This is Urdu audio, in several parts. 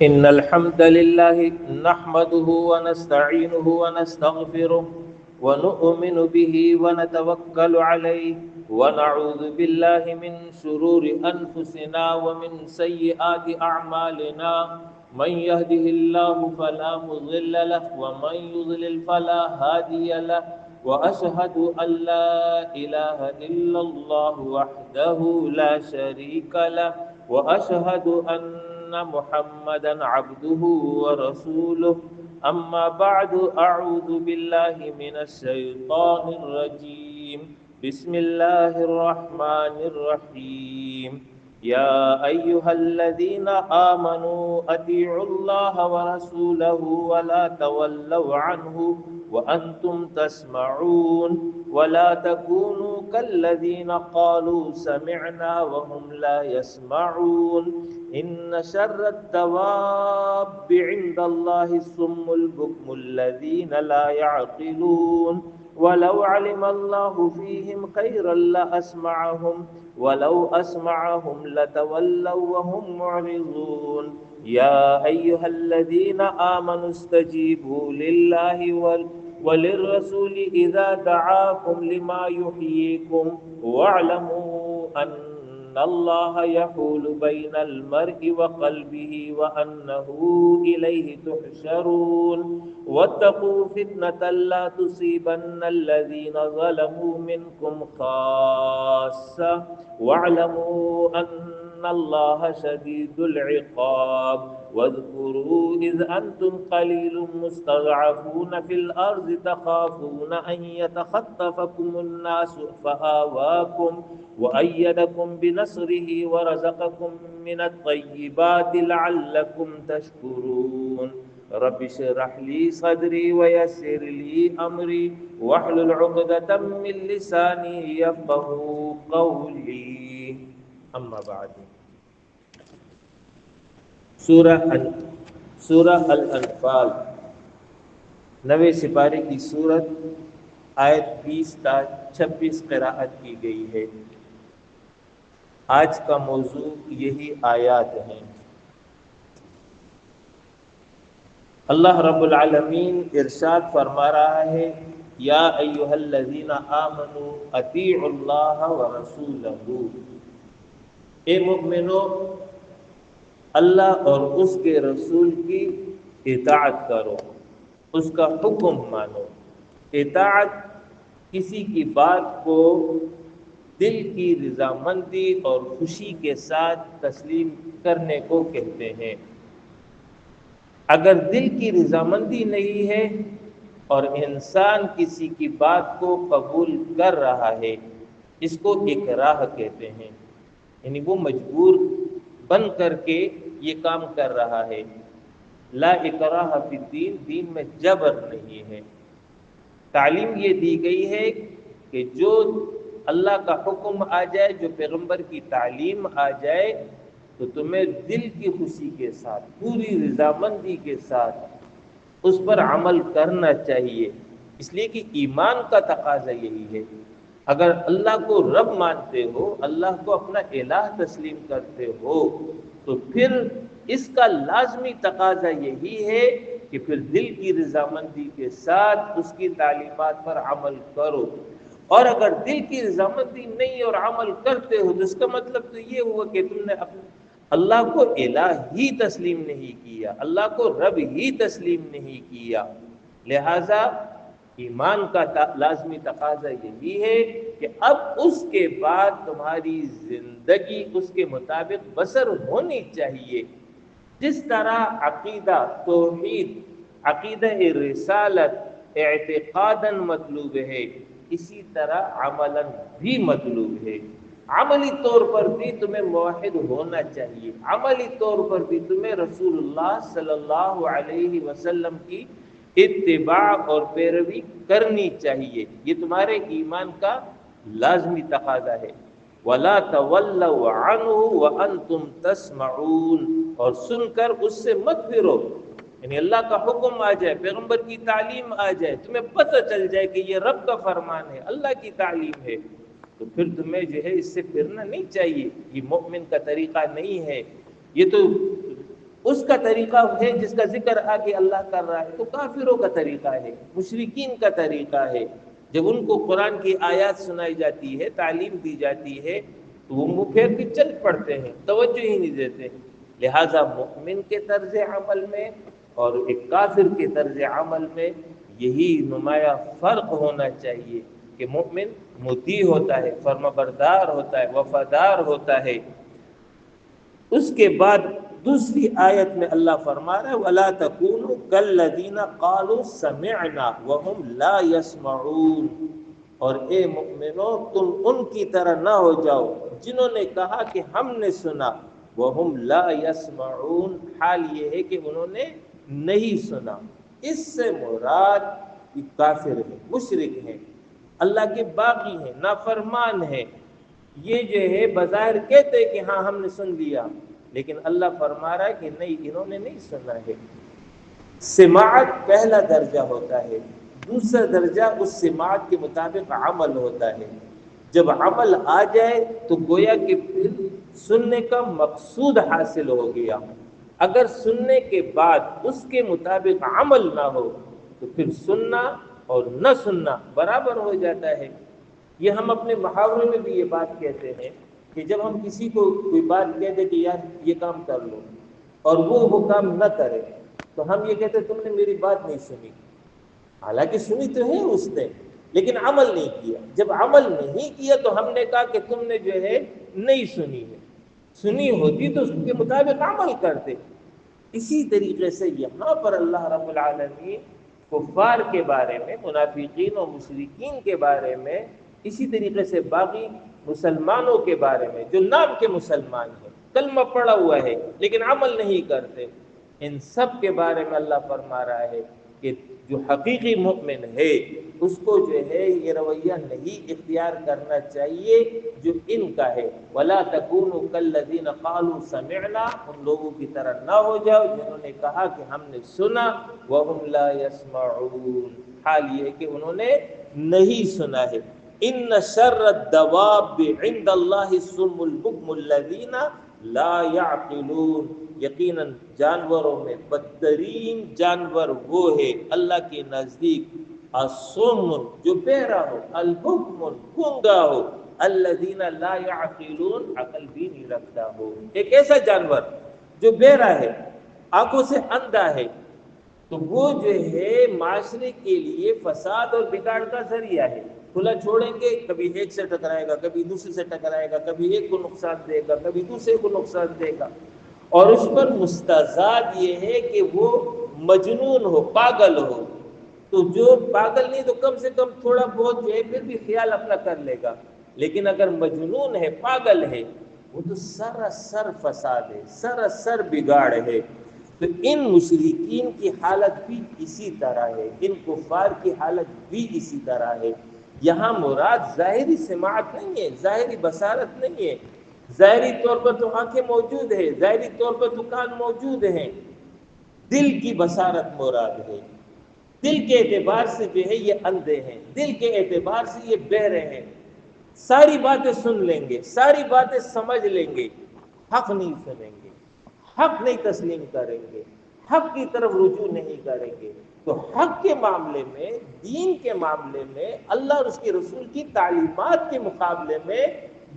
إن الحمد لله نحمده ونستعينه ونستغفره ونؤمن به ونتوكل عليه ونعوذ بالله من شرور أنفسنا ومن سيئات أعمالنا من يهده الله فلا مضل له ومن يضلل فلا هادي له وأشهد أن لا إله إلا الله وحده لا شريك له وأشهد أن محمدا عبده ورسوله أما بعد أعوذ بالله من الشيطان الرجيم بسم الله الرحمن الرحيم يا أيها الذين آمنوا أطيعوا الله ورسوله ولا تولوا عنه وأنتم تسمعون ولا تكونوا كالذين قالوا سمعنا وهم لا يسمعون إن شر الدواب عند الله الصم البكم الذين لا يعقلون ولو علم الله فيهم خيرا لأسمعهم ولو أسمعهم لتولوا وهم معرضون يا أيها الذين آمنوا استجيبوا لله وللرسول إذا دعاكم لما يحييكم واعلموا أن الله يحول بين المرء وقلبه وأنه إليه تحشرون واتقوا فتنة لا تصيبن الذين ظلموا منكم خاصة واعلموا أن الله شديد العقاب واذكروا إذ أنتم قليل مستضعفون في الأرض تخافون أن يتخطفكم الناس فآواكم وأيدكم بنصره ورزقكم من الطيبات لعلكم تشكرون رب اشرح لي صدري ويسر لي أمري واحلل عقدة من لساني يفقهوا قولي أما بعد سورہ الانفال 9 سپارے کی سورت آیت 20 تا 26 قراءت کی گئی ہے۔ آج کا موضوع یہی آیات ہیں۔ اللہ رب العالمین ارشاد فرما رہا ہے یا ایھا الذین آمنوا اطیعوا اللہ ورسولہ، اے مومنو اللہ اور اس کے رسول کی اطاعت کرو، اس کا حکم مانو۔ اطاعت کسی کی بات کو دل کی رضامندی اور خوشی کے ساتھ تسلیم کرنے کو کہتے ہیں۔ اگر دل کی رضامندی نہیں ہے اور انسان کسی کی بات کو قبول کر رہا ہے، اس کو اکراہ کہتے ہیں، یعنی وہ مجبور بن کر کے یہ کام کر رہا ہے۔ لا اکراہ فی الدین، دین میں جبر نہیں ہے۔ تعلیم یہ دی گئی ہے کہ جو اللہ کا حکم آ جائے، جو پیغمبر کی تعلیم آ جائے، تو تمہیں دل کی خوشی کے ساتھ، پوری رضامندی کے ساتھ اس پر عمل کرنا چاہیے، اس لیے کہ ایمان کا تقاضا یہی ہے۔ اگر اللہ کو رب مانتے ہو، اللہ کو اپنا الہ تسلیم کرتے ہو، تو پھر اس کا لازمی تقاضا یہی ہے کہ پھر دل کی رضامندی کے ساتھ اس کی تعلیمات پر عمل کرو۔ اور اگر دل کی رضامندی نہیں اور عمل کرتے ہو تو اس کا مطلب تو یہ ہوا کہ تم نے اللہ کو الہ ہی تسلیم نہیں کیا، اللہ کو رب ہی تسلیم نہیں کیا۔ لہذا ایمان کا لازمی تقاضا یہی ہے کہ اب اس کے بعد تمہاری زندگی اس کے مطابق بسر ہونی چاہیے۔ جس طرح عقیدہ توحید، عقیدہ رسالت اعتقاداً مطلوب ہے، اسی طرح عملاً بھی مطلوب ہے۔ عملی طور پر بھی تمہیں موحد ہونا چاہیے، عملی طور پر بھی تمہیں رسول اللہ صلی اللہ علیہ وسلم کی اتباع اور پیروی کرنی چاہیے۔ یہ تمہارے ایمان کا لازمی تقاضا ہے۔ وَلَا تَوَلَّوْا عَنْهُ وَأَنْتُمْ تَسْمَعُونَ، اور سن کر اس سے مت پھرو، یعنی اللہ کا حکم آ جائے، پیغمبر کی تعلیم آ جائے، تمہیں پتہ چل جائے کہ یہ رب کا فرمان ہے، اللہ کی تعلیم ہے، تو پھر تمہیں جو ہے اس سے پھرنا نہیں چاہیے۔ یہ مومن کا طریقہ نہیں ہے۔ یہ تو اس کا طریقہ ہے جس کا ذکر آگے اللہ کر رہا ہے، تو کافروں کا طریقہ ہے، مشرکین کا طریقہ ہے۔ جب ان کو قرآن کی آیات سنائی جاتی ہے، تعلیم دی جاتی ہے، تو وہ منہ پھیر کے چل پڑتے ہیں، توجہ ہی نہیں دیتے۔ لہذا مؤمن کے طرز عمل میں اور ایک کافر کے طرز عمل میں یہی نمایاں فرق ہونا چاہیے کہ مومن مطیع ہوتا ہے، فرمانبردار ہوتا ہے، وفادار ہوتا ہے۔ اس کے بعد دوسری آیت میں اللہ فرما رہا ہے وَلَا تَكُونُوا كَالَّذِينَ قَالُوا سَمِعْنَا وَهُمْ لَا يَسْمَعُونَ، اور اے مومنو تم ان کی طرح نہ ہو جاؤ جنہوں نے کہا کہ ہم نے سنا، وَهُمْ لَا يَسْمَعُونَ، حال یہ ہے کہ انہوں نے نہیں سنا۔ اس سے مراد کافر ہیں، مشرک ہیں، اللہ کے باغی ہیں، نافرمان ہیں۔ یہ جو ہے بظاہر کہتے کہ ہاں ہم نے سن لیا، لیکن اللہ فرما رہا ہے کہ نہیں، انہوں نے نہیں سنا ہے۔ سماعت پہلا درجہ ہوتا ہے، دوسرا درجہ اس سماعت کے مطابق عمل ہوتا ہے۔ جب عمل آ جائے تو گویا کہ پھر سننے کا مقصود حاصل ہو گیا۔ اگر سننے کے بعد اس کے مطابق عمل نہ ہو تو پھر سننا اور نہ سننا برابر ہو جاتا ہے۔ یہ ہم اپنے محاورے میں بھی یہ بات کہتے ہیں کہ جب ہم کسی کو کوئی بات کہہ دیں کہ یار یہ کام کر لو اور وہ کام نہ کرے، تو ہم یہ کہتے ہیں تم نے میری بات نہیں سنی، حالانکہ سنی تو ہے اس نے، لیکن عمل نہیں کیا۔ جب عمل نہیں کیا تو ہم نے کہا کہ تم نے جو ہے نہیں سنی ہے، سنی ہوتی تو اس کے مطابق عمل کرتے۔ اسی طریقے سے یہاں پر اللہ رب العالمین کفار کے بارے میں، منافقین و مشرکین کے بارے میں، اسی طریقے سے باقی مسلمانوں کے بارے میں جو نام کے مسلمان ہیں، کلمہ پڑھا ہوا ہے لیکن عمل نہیں کرتے، ان سب کے بارے میں اللہ فرما رہا ہے کہ جو حقیقی مؤمن ہے اس کو جو ہے یہ رویہ نہیں اختیار کرنا چاہیے جو ان کا ہے۔ وَلَا تَكُونُوا كَالَّذِينَ قَالُوا سَمِعْنَا، ان لوگوں کی طرح نہ ہو جاؤ جنہوں نے کہا کہ ہم نے سنا، وَهُمْ لَا يَسْمَعُونَ، حال یہ ہے کہ انہوں نے نہیں سنا ہے۔ إِنَّ شَرَّ الدَّوَابِّ عِندَ اللَّهِ الصُّمُّ الْبُكْمُ الَّذِينَ لَا يَعْقِلُونَ، یقیناً جانوروں میں بدترین جانور وہ ہے اللہ کے نزدیک الصم، جو بہرا ہو، البکم، گونگا ہو، الذین لا یعقلون، عقل بھی نہیں رکھتا ہو۔ ایک ایسا جانور جو بہرا ہے، آنکھوں سے اندھا ہے، تو وہ جو ہے معاشرے کے لیے فساد اور بگاڑ کا ذریعہ ہے۔ کھلا چھوڑیں گے کبھی ایک سے ٹکرائے گا، کبھی دوسرے سے ٹکرائے گا، کبھی ایک کو نقصان دے گا، کبھی دوسرے کو نقصان دے گا، اور اس پر مستزاد یہ ہے کہ وہ مجنون ہو، پاگل ہو۔ تو جو پاگل نہیں تو کم سے کم تھوڑا بہت جو ہے پھر بھی خیال اپنا کر لے گا، لیکن اگر مجنون ہے، پاگل ہے، وہ تو سراسر فساد ہے، سراسر بگاڑ ہے۔ تو ان مشرکین کی حالت بھی اسی طرح ہے، ان کفار کی حالت بھی اسی طرح ہے۔ یہاں مراد ظاہری سماعت نہیں ہے، ظاہری بصارت نہیں ہے۔ ظاہری طور پر تو آنکھیں موجود ہیں، ظاہری طور پر تو کان موجود ہیں، دل کی بصارت مراد ہے۔ دل کے اعتبار سے جو ہے یہ اندھے ہیں، دل کے اعتبار سے یہ بہرے ہیں، ساری باتیں سن لیں گے، ساری باتیں سمجھ لیں گے، حق نہیں سنیں گے، حق نہیں تسلیم کریں گے، حق کی طرف رجوع نہیں کریں گے۔ تو حق کے معاملے میں، دین کے معاملے میں، اللہ اور اس کے رسول کی تعلیمات کے مقابلے میں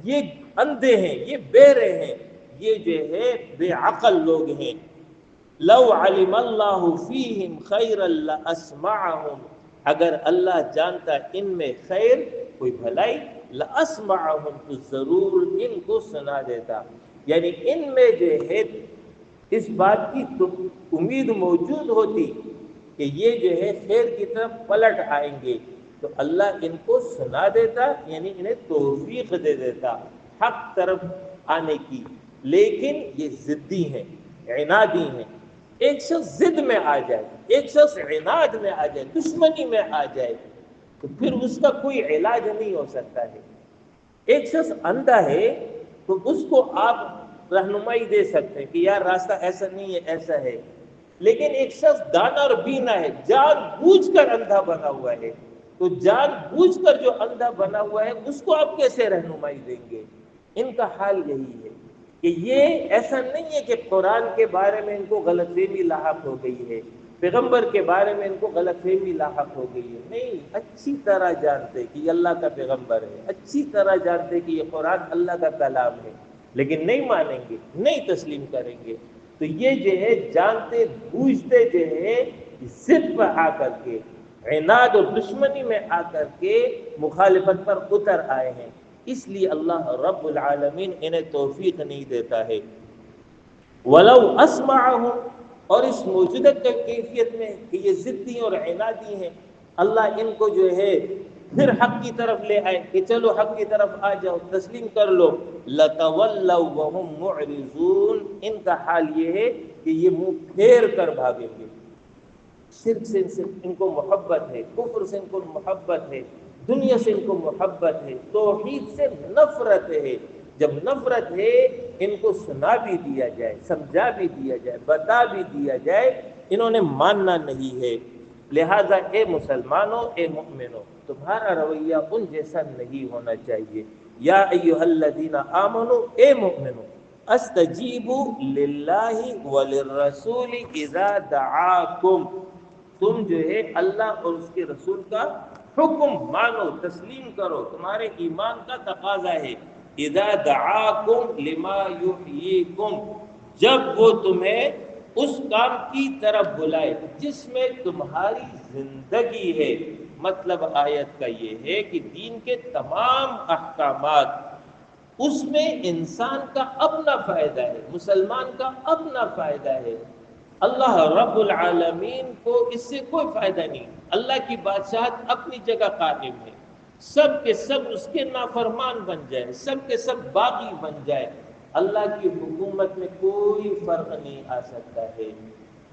یہ اندھے ہیں، یہ بہرے ہیں، یہ جو ہے بے عقل لوگ ہیں۔ لو علم اللہ فیہم خیرا لاسمعہم، اگر اللہ جانتا ان میں خیر، کوئی بھلائی، لاسمعہم، تو ضرور ان کو سنا دیتا۔ یعنی ان میں جو ہے اس بات کی امید موجود ہوتی کہ یہ جو ہے خیر کی طرف پلٹ آئیں گے، تو اللہ ان کو سنا دیتا، یعنی انہیں توفیق دے دیتا حق طرف آنے کی۔ لیکن یہ ضدی ہیں، عنادی ہیں۔ ایک شخص ضد میں آ جائے، ایک شخص عناد میں آ جائے، دشمنی میں آ جائے، تو پھر اس کا کوئی علاج نہیں ہو سکتا ہے۔ ایک شخص اندھا ہے تو اس کو آپ رہنمائی دے سکتے ہیں کہ یار راستہ ایسا نہیں ہے، ایسا ہے، لیکن ایک شخص دانا اور بینا ہے، جان بوجھ کر اندھا بنا ہوا ہے، تو جان بوجھ کر جو اندھا بنا ہوا ہے اس کو آپ کیسے رہنمائی دیں گے؟ ان کا حال یہی ہے۔ کہ یہ ایسا نہیں ہے کہ قرآن کے بارے میں ان کو غلط فہمی لاحق ہو گئی ہے، پیغمبر کے بارے میں ان کو غلط فہمی لاحق ہو گئی ہے، نہیں، اچھی طرح جانتے کہ یہ اللہ کا پیغمبر ہے، اچھی طرح جانتے کہ یہ قرآن اللہ کا کلام ہے، لیکن نہیں مانیں گے، نہیں تسلیم کریں گے۔ تو یہ جو ہے جانتے بوجھتے جو ہے ضد پر آ کر کے، عناد اور دشمنی میں آ کر کے مخالفت پر اتر آئے ہیں، اس لیے اللہ رب العالمین انہیں توفیق نہیں دیتا ہے۔ وَلَوْ أَسْمَعَهُمْ، اور اس موجودہ کیفیت میں کہ یہ ضدی اور عنادی ہیں، اللہ ان کو جو ہے پھر حق کی طرف لے آئے کہ چلو حق کی طرف آ جاؤ، تسلیم کر لو، لَتَوَلَّوْا وَهُمْ مُعْرِضُونَ، ان کا حال یہ ہے کہ یہ منہ پھیر کر بھاگیں گے۔ شرک سے ان کو محبت ہے، کفر سے ان کو محبت ہے، دنیا سے ان کو محبت ہے، توحید سے نفرت ہے۔ جب نفرت ہے، ان کو سنا بھی دیا جائے، سمجھا بھی دیا جائے، بتا بھی دیا جائے، انہوں نے ماننا نہیں ہے۔ لہذا اے مسلمانوں، اے مومنوں، تمہارا رویہ ان جیسا نہیں ہونا چاہیے۔ یا ایھا الذین آمنوا، اے مومنوں، استجیبوا للہ وللرسول اذا دعاکم، تم جو ہے اللہ اور اس کے رسول کا حکم مانو، تسلیم کرو، تمہارے ایمان کا تقاضا ہے۔ اذا دعاکم لما یحییکم، جب وہ تمہیں اس کام کی طرف بلائے جس میں تمہاری زندگی ہے۔ مطلب آیت کا یہ ہے کہ دین کے تمام احکامات، اس میں انسان کا اپنا فائدہ ہے، مسلمان کا اپنا فائدہ ہے، اللہ رب العالمین کو اس سے کوئی فائدہ نہیں۔ اللہ کی بادشاہت اپنی جگہ قائم ہے، سب کے سب اس کے نافرمان بن جائے، سب کے سب باغی بن جائے، اللہ کی حکومت میں کوئی فرق نہیں آ سکتا ہے۔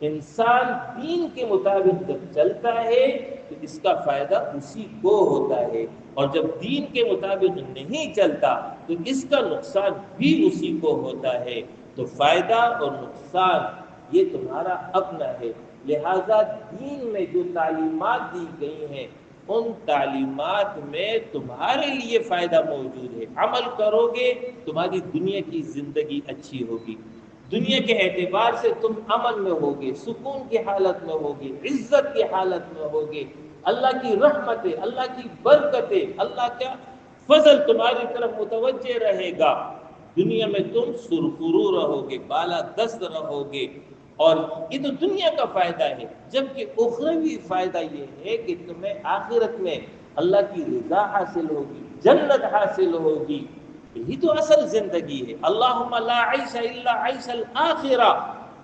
انسان دین کے مطابق جب چلتا ہے تو اس کا فائدہ اسی کو ہوتا ہے، اور جب دین کے مطابق نہیں چلتا تو اس کا نقصان بھی اسی کو ہوتا ہے۔ تو فائدہ اور نقصان یہ تمہارا اپنا ہے۔ لہذا دین میں جو تعلیمات دی گئی ہیں، ان تعلیمات میں تمہارے لیے فائدہ موجود ہے، عمل کرو گے تمہاری دنیا کی زندگی اچھی ہوگی، دنیا کے اعتبار سے تم امن میں ہوگے، سکون کی حالت میں ہوگے، عزت کی حالت میں ہوگے، اللہ کی رحمتیں، اللہ کی برکتیں، اللہ کا فضل تمہاری طرف متوجہ رہے گا، دنیا میں تم سرخرو رہو گے، بالا دست رہو گے، اور یہ تو دنیا کا فائدہ ہے۔ جبکہ اخروی فائدہ یہ ہے کہ تمہیں آخرت میں اللہ کی رضا حاصل ہوگی، جنت حاصل ہوگی، یہی تو اصل زندگی ہے۔ اللہم لا عیش الا عیش الآخرہ،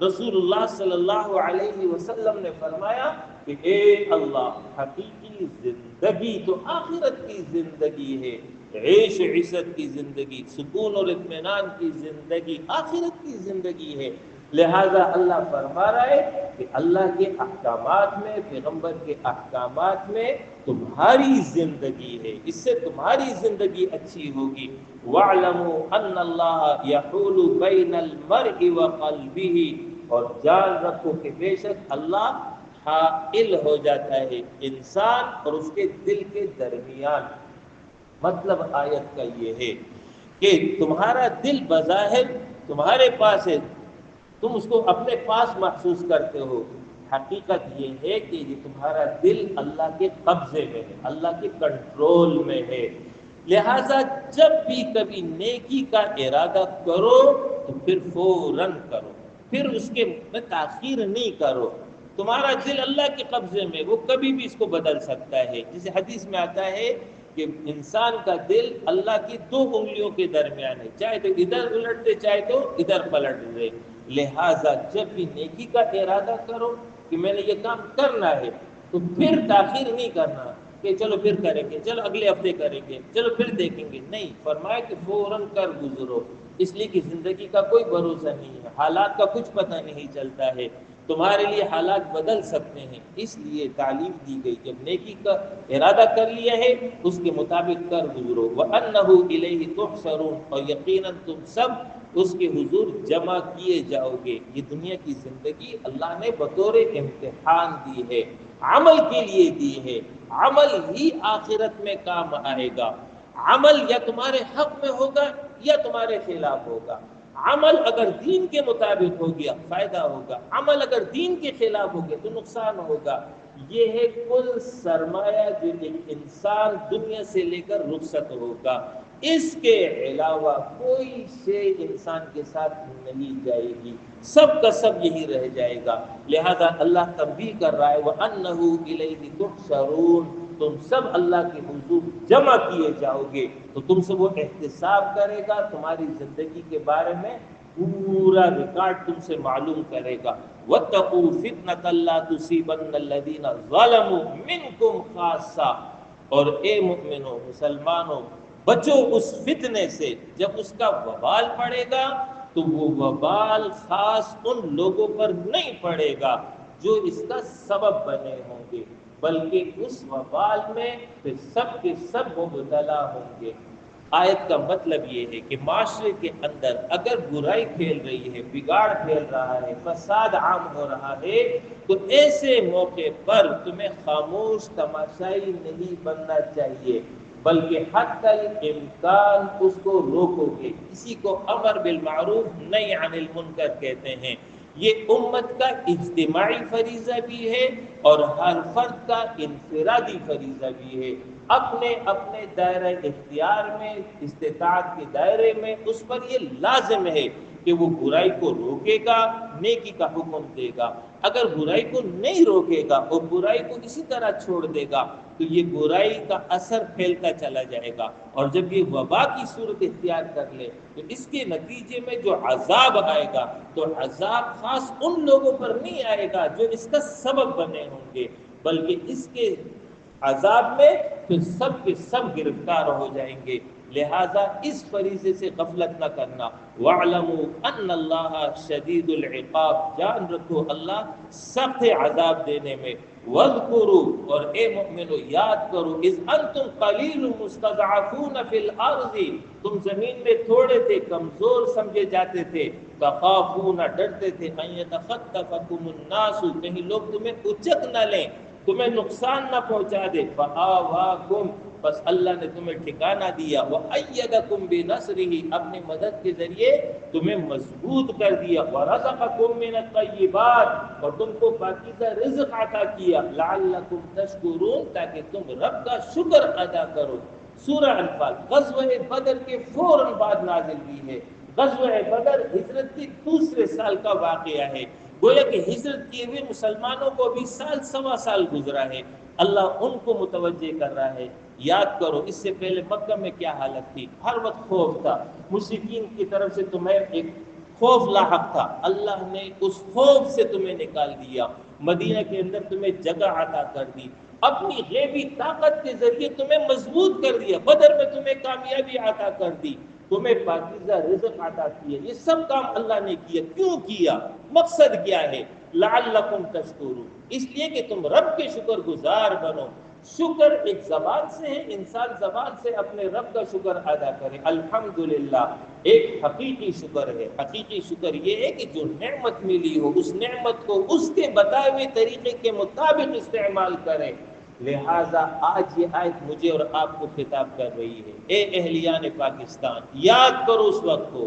رسول اللہ صلی اللہ علیہ وسلم نے فرمایا کہ اے اللہ، حقیقی زندگی تو آخرت کی زندگی ہے، عیش عزت کی زندگی، سکون اور اطمینان کی زندگی آخرت کی زندگی ہے۔ لہذا اللہ فرما رہا ہے کہ اللہ کے احکامات میں، پیغمبر کے احکامات میں تمہاری زندگی ہے، اس سے تمہاری زندگی اچھی ہوگی۔ وَاعْلَمُوا أَنَّ اللَّهَ يَحُولُ بَيْنَ الْمَرْءِ وَقَلْبِهِ، اور جان رکھو کہ بے شک اللہ حائل ہو جاتا ہے انسان اور اس کے دل کے درمیان۔ مطلب آیت کا یہ ہے کہ تمہارا دل بظاہر تمہارے پاس ہے، تم اس کو اپنے پاس محسوس کرتے ہو، حقیقت یہ ہے کہ یہ تمہارا دل اللہ کے قبضے میں ہے، اللہ کے کنٹرول میں ہے۔ لہٰذا جب بھی کبھی نیکی کا ارادہ کرو تو پھر فوراً کرو، پھر اس کے میں تاخیر نہیں کرو۔ تمہارا دل اللہ کے قبضے میں، وہ کبھی بھی اس کو بدل سکتا ہے، جسے حدیث میں آتا ہے کہ انسان کا دل اللہ کی 2 انگلیوں کے درمیان ہے، چاہے تو ادھر الٹ دے، چاہے تو ادھر پلٹ دے۔ لہٰذا جب بھی نیکی کا ارادہ کرو کہ میں نے یہ کام کرنا ہے تو پھر تاخیر نہیں کرنا کہ چلو پھر کریں گے، چلو اگلے ہفتے کریں گے، چلو پھر دیکھیں گے، نہیں، فرمایا کہ فوراً کر گزرو، اس لیے کہ زندگی کا کوئی بھروسہ نہیں ہے، حالات کا کچھ پتہ نہیں چلتا ہے، تمہارے لیے حالات بدل سکتے ہیں، اس لیے تعلیم دی گئی، جب نیکی کا ارادہ کر لیا ہے اس کے مطابق کر گزرو۔ وَأَنَّهُ إِلَيْهِ تُحْشَرُونَ، اور یقیناً تم سب اس کے حضور جمع کیے جاؤ گے۔ یہ دنیا کی زندگی اللہ نے بطور امتحان دی ہے، عمل کے لیے دی ہے، عمل ہی آخرت میں کام آئے گا، عمل یا تمہارے حق میں ہوگا یا تمہارے خلاف ہوگا، عمل اگر دین کے مطابق ہو گیا فائدہ ہوگا، عمل اگر دین کے خلاف ہو گیا تو نقصان ہوگا۔ یہ ہے کل سرمایہ جو ایک انسان دنیا سے لے کر رخصت ہوگا، اس کے علاوہ کوئی شے انسان کے ساتھ نہیں جائے گی، سب کا سب یہی رہ جائے گا۔ لہذا اللہ تنبیہ کر رہا ہے وَأَنَّهُ إِلَيْهِ تُحْشَرُونَ، تم سب اللہ کے حضور جمع کیے جاؤ گے، تو تم سے وہ احتساب کرے گا، تمہاری زندگی کے بارے میں پورا ریکارڈ تم سے معلوم کرے گا۔ وَاتَّقُوا فِتْنَةً لَا تُصِيبَنَّ الَّذِينَ ظَلَمُوا مِنْكُمْ خَاصَّةً، اور اے مومنوں مسلمانوں بچو اس فتنے سے، جب اس کا وبال پڑے گا تو وہ وبال خاص ان لوگوں پر نہیں پڑے گا جو اس کا سبب بنے ہوں گے، بلکہ اس وبال میں پھر سب کے سب مبتلا ہوں گے۔ آیت کا مطلب یہ ہے کہ معاشرے کے اندر اگر برائی پھیل رہی ہے، بگاڑ پھیل رہا ہے، فساد عام ہو رہا ہے، تو ایسے موقع پر تمہیں خاموش تماشائی نہیں بننا چاہیے، بلکہ حتی الامکان اس کو روکو گے۔ اسی کو امر بالمعروف نہی عن المنکر کہتے ہیں۔ یہ امت کا اجتماعی فریضہ بھی ہے اور ہر فرد کا انفرادی فریضہ بھی ہے۔ اپنے اپنے دائرہ اختیار میں، استطاعت کے دائرے میں اس پر یہ لازم ہے کہ وہ برائی کو روکے گا، نیکی کا حکم دے گا۔ اگر برائی کو نہیں روکے گا اور برائی کو اسی طرح چھوڑ دے گا تو یہ برائی کا اثر پھیلتا چلا جائے گا، اور جب یہ وبا کی صورت اختیار کر لے تو اس کے نتیجے میں جو عذاب آئے گا تو عذاب خاص ان لوگوں پر نہیں آئے گا جو اس کا سبب بنے ہوں گے، بلکہ اس کے عذاب میں پھر سب کے سب گرفتار ہو جائیں گے۔ لہذا اس فریضے سے غفلت نہ کرنا۔ وَاعْلَمُوا أَنَّ اللَّهَ شَدِيدُ الْعِقَابِ، جان رکھو اللہ سخت عذاب دینے میں۔ وَاذْكُرُوا، اور اے مومنو یاد کرو، اذ انتم قلیل مستضعفون فی الارض، تم زمین میں تھوڑے تھے، کمزور سمجھے جاتے تھے، تخافون، ڈرتے تھے، ان یتخطفکم الناس، کہیں لوگ تمہیں اچک نہ لیں، تمہیں نقصان نہ پہنچا دے، فآواکم، بس اللہ نے تمہیں ٹھکانہ دیا، وَأَيَّدَكُمْ بِنَصْرِهِ، اپنی مدد کے ذریعے تمہیں مضبوط کر دیا، وَرَزَقَكُمْ مِنَ الطَّيِّبَاتِ، اور تم کو پاکیزہ رزق عطا کیا، لَعَلَّكُمْ تَشْكُرُونَ، تاکہ تم رب کا شکر ادا کرو۔ سورہ انفال غزوہ بدر کے فوراً بعد نازل ہوئی ہے۔ غزوہ بدر ہجرت کے دوسرے سال کا واقعہ ہے، گویا کہ ہجرت کیے ہوئے مسلمانوں کو بھی سال سوا سال گزرا ہے۔ اللہ ان کو متوجہ کر رہا ہے، یاد کرو اس سے پہلے مکہ میں کیا حالت تھی، ہر وقت خوف تھا، مشرکین کی طرف سے تمہیں ایک خوف لاحق تھا، اللہ نے اس خوف سے تمہیں نکال دیا، مدینہ کے اندر تمہیں جگہ عطا کر دی، اپنی غیبی طاقت کے ذریعے تمہیں مضبوط کر دیا، بدر میں تمہیں کامیابی عطا کر دی، تمہیں پاکیزہ رزق عطا کیا۔ یہ سب کام اللہ نے کیا، کیوں کیا؟ مقصد کیا ہے؟ لعلکم تشکرون، اس لیے کہ تم رب کے شکر گزار بنو۔ شکر ایک زبان سے ہے، انسان زبان سے اپنے رب کا شکر ادا کرے، الحمدللہ، ایک حقیقی شکر ہے۔ حقیقی شکر یہ ہے کہ جو نعمت ملی ہو اس نعمت کو اس کے بتائے ہوئے طریقے کے مطابق استعمال کرے۔ لہٰذا آج یہ آیت مجھے اور آپ کو خطاب کر رہی ہے، اے اہلیان پاکستان، یاد کرو اس وقت کو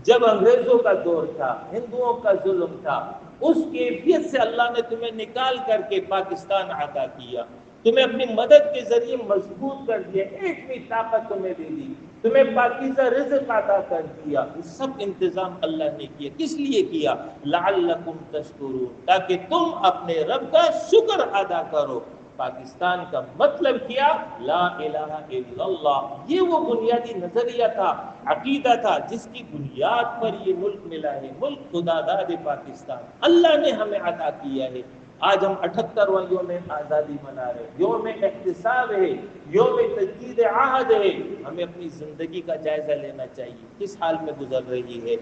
جب انگریزوں کا دور تھا، ہندوؤں کا ظلم تھا، اس کیفیت سے اللہ نے تمہیں نکال کر کے پاکستان عطا کیا، تمہیں اپنی مدد کے ذریعے مضبوط کر دیا، ایٹمی طاقت تمہیں دے دی، تمہیں پاکیزہ رزق عطا کر دیا، یہ سب انتظام اللہ نے کیا۔ کس لیے کیا؟ لعلکم تشکرون، تاکہ تم اپنے رب کا شکر ادا کرو۔ پاکستان کا مطلب کیا؟ لا الہ الا اللہ، یہ وہ بنیادی نظریہ تھا، عقیدہ تھا جس کی بنیاد پر یہ ملک ملا ہے، ملک خدا داد پاکستان اللہ نے ہمیں عطا کیا ہے۔ آج ہم 78واں یوم آزادی منا رہے ہیں، یوم احتساب ہے، یوم تجدید عہد ہے، ہمیں اپنی زندگی کا جائزہ لینا چاہیے، کس حال میں گزر رہی ہے،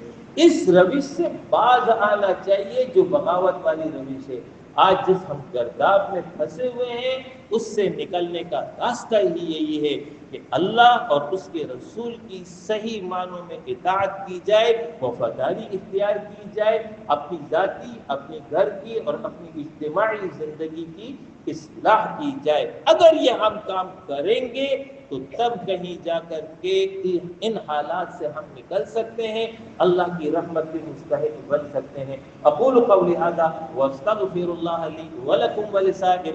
اس روش سے باز آنا چاہیے جو بغاوت والی روش ہے۔ آج جس ہم گرداب میں پھنسے ہوئے ہیں اس سے نکلنے کا راستہ ہی یہی ہے کہ اللہ اور اس کے رسول کی صحیح معنوں میں اطاعت کی جائے، وفاداری اختیار کی جائے، اپنی ذاتی، اپنے گھر کی اور اپنی اجتماعی زندگی کی اصلاح کی جائے۔ اگر یہ ہم کام کریں گے تو تب کہیں جا کر کے ان حالات سے ہم نکل سکتے ہیں، اللہ کی رحمت کے مستحق بن سکتے ہیں۔ اقول قولی ھذا واستغفر اللہ لی ولکم ولسائر